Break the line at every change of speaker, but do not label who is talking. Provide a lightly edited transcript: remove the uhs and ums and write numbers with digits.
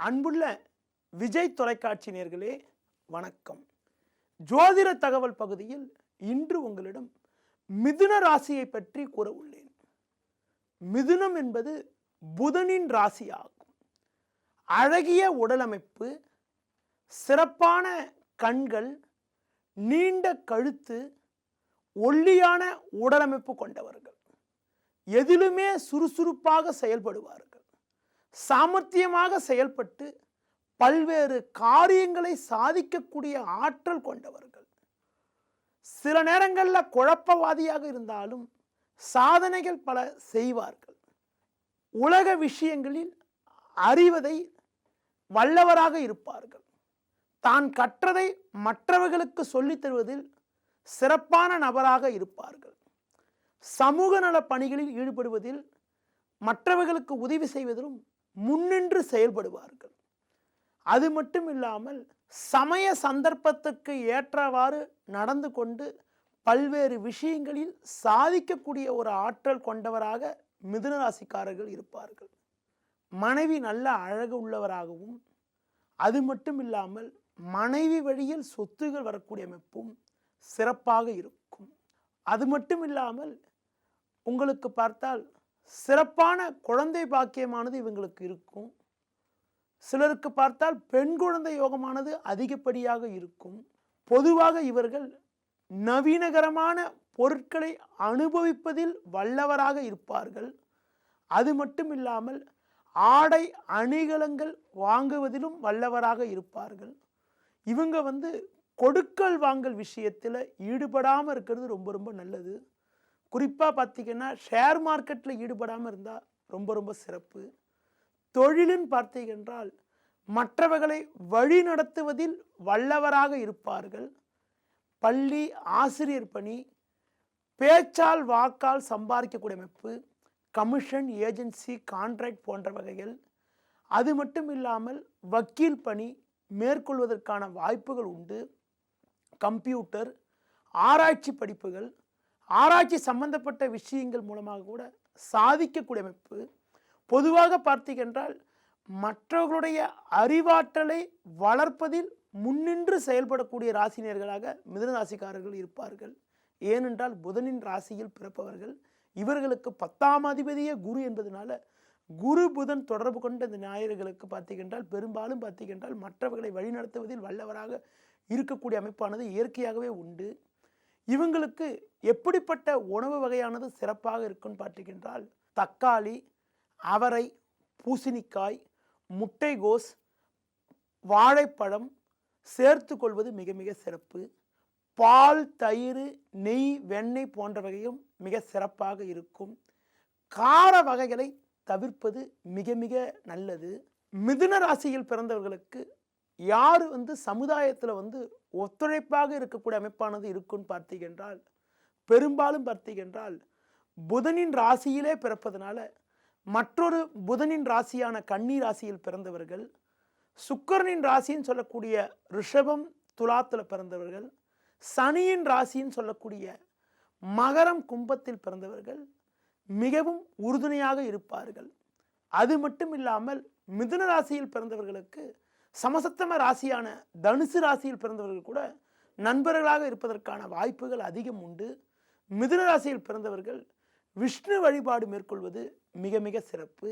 அன்புள்ள விஜய் தொலைக்காட்சி நேயர்களே வணக்கம். ஜோதிட தகவல் பகுதியில் இன்று உங்களிடம் மிதுன ராசியை பற்றி கூற உள்ளேன். மிதுனம் என்பது புதனின் ராசி ஆகும். அழகிய உடலமைப்பு, சிறப்பான கண்கள், நீண்ட கழுத்து, ஒல்லியான உடலமைப்பு கொண்டவர்கள். எதிலுமே சுறுசுறுப்பாக செயல்படுவார்கள். சாமர்த்தியமாக செயல்பட்டு பல்வேறு காரியங்களை சாதிக்கக்கூடிய ஆற்றல் கொண்டவர்கள். சில நேரங்களில் குழப்பவாதியாக இருந்தாலும் சாதனைகள் பல செய்வார்கள். உலக விஷயங்களில் அறிவதை வல்லவராக இருப்பார்கள். தான் கற்றதை மற்றவர்களுக்கு சொல்லித் தருவதில் சிறப்பான நபராக இருப்பார்கள். சமூக நல பணிகளில் ஈடுபடுவதில் மற்றவர்களுக்கு உதவி செய்வதிலும் முன்னின்று செயல்படுவார்கள். அது மட்டும் இல்லாமல் சமய சந்தர்ப்பத்துக்கு ஏற்றவாறு நடந்து கொண்டு பல்வேறு விஷயங்களில் சாதிக்கக்கூடிய ஒரு ஆற்றல் கொண்டவராக மிதுன ராசிக்காரர்கள் இருப்பார்கள். மனைவி நல்ல அழகு உள்ளவராகவும், அது மட்டும் இல்லாமல் மனைவி வழியில் சொத்துகள் வரக்கூடிய அமைப்பும் சிறப்பாக இருக்கும். அது மட்டும் இல்லாமல் உங்களுக்கு பார்த்தால் சிறப்பான குழந்தை பாக்கியமானது இவங்களுக்கு இருக்கும். சிலருக்கு பார்த்தால் பெண் குழந்தை யோகமானது அதிகப்படியாக இருக்கும். பொதுவாக இவர்கள் நவீனகரமான பொருட்களை அனுபவிப்பதில் வல்லவராக இருப்பார்கள். அது மட்டும் இல்லாமல் ஆடை அணிகலன்கள் வாங்குவதிலும் வல்லவராக இருப்பார்கள். இவங்க கொடுக்கல் வாங்கல் விஷயத்தில் ஈடுபடாமல் இருக்கிறது ரொம்ப ரொம்ப நல்லது. குறிப்பாக பார்த்தீங்கன்னா ஷேர் மார்க்கெட்டில் ஈடுபடாமல் இருந்தால் ரொம்ப ரொம்ப சிறப்பு. தொழிலுன்னு பார்த்தீங்கன்றால் மற்றவர்களை வழி நடத்துவதில் வல்லவராக இருப்பார்கள். பள்ளி ஆசிரியர் பணி, பேச்சால் வாக்கால் சம்பாதிக்கக்கூடிய அமைப்பு, கமிஷன், ஏஜென்சி, கான்ட்ராக்ட் போன்ற வகைகள். அது மட்டும் இல்லாமல் வக்கீல் பணி மேற்கொள்வதற்கான வாய்ப்புகள் உண்டு. கம்ப்யூட்டர், ஆராய்ச்சி படிப்புகள், ஆராய்ச்சி சம்பந்தப்பட்ட விஷயங்கள் மூலமாக கூட சாதிக்கக்கூடிய அமைப்பு. பொதுவாக பார்த்தீங்கன்றால் மற்றவர்களுடைய அறிவாற்றலை வளர்ப்பதில் முன்னின்று செயல்படக்கூடிய ராசினியர்களாக மிதுன ராசிக்காரர்கள் இருப்பார்கள். ஏனென்றால் புதனின் ராசியில் பிறப்பவர்கள். இவர்களுக்கு 10ஆம் அதிபதியே குரு என்பதனால குரு புதன் தொடர்பு கொண்ட இந்த ஞாயிறுகளுக்கு பார்த்தீங்கன்றால் பெரும்பாலும் பார்த்தீங்கன்றால் மற்றவர்களை வழிநடத்துவதில் வல்லவராக இருக்கக்கூடிய அமைப்பானது இயற்கையாகவே உண்டு. இவங்களுக்கு எப்படிப்பட்ட உணவு வகையானது சிறப்பாக இருக்குன்னு பார்த்தீங்கன்றால் தக்காளி, அவரை, பூசணிக்காய், முட்டைகோஸ், வாழைப்பழம் சேர்த்து கொள்வது மிக மிக சிறப்பு. பால், தயிர், நெய், வெண்ணெய் போன்ற வகையும் மிக சிறப்பாக இருக்கும். கார வகைகளை தவிர்ப்பது மிக மிக நல்லது. மிதுன ராசியில் பிறந்தவர்களுக்கு யார் சமுதாயத்தில் ஒத்துழைப்பாக இருக்கக்கூடிய அமைப்பானது இருக்குன்னு பார்த்தீங்கன்றால் பெரும்பாலும் பார்த்தீங்கன்றால் புதனின் ராசியிலே பிறப்பதனால மற்றொரு புதனின் ராசியான கன்னி ராசியில் பிறந்தவர்கள், சுக்கிரனின் ராசின்னு சொல்லக்கூடிய ரிஷபம், துலாத்தில் பிறந்தவர்கள், சனியின் ராசின்னு சொல்லக்கூடிய மகரம், கும்பத்தில் பிறந்தவர்கள் மிகவும் உறுதுணையாக இருப்பார்கள். அது மட்டும் இல்லாமல் மிதுன ராசியில் பிறந்தவர்களுக்கு சமசப்தம ராசியான தனுசு ராசியில் பிறந்தவர்கள் கூட நண்பர்களாக இருப்பதற்கான வாய்ப்புகள் அதிகம் உண்டு. மிதுன ராசியில் பிறந்தவர்கள் விஷ்ணு வழிபாடு மேற்கொள்வது மிக மிக சிறப்பு.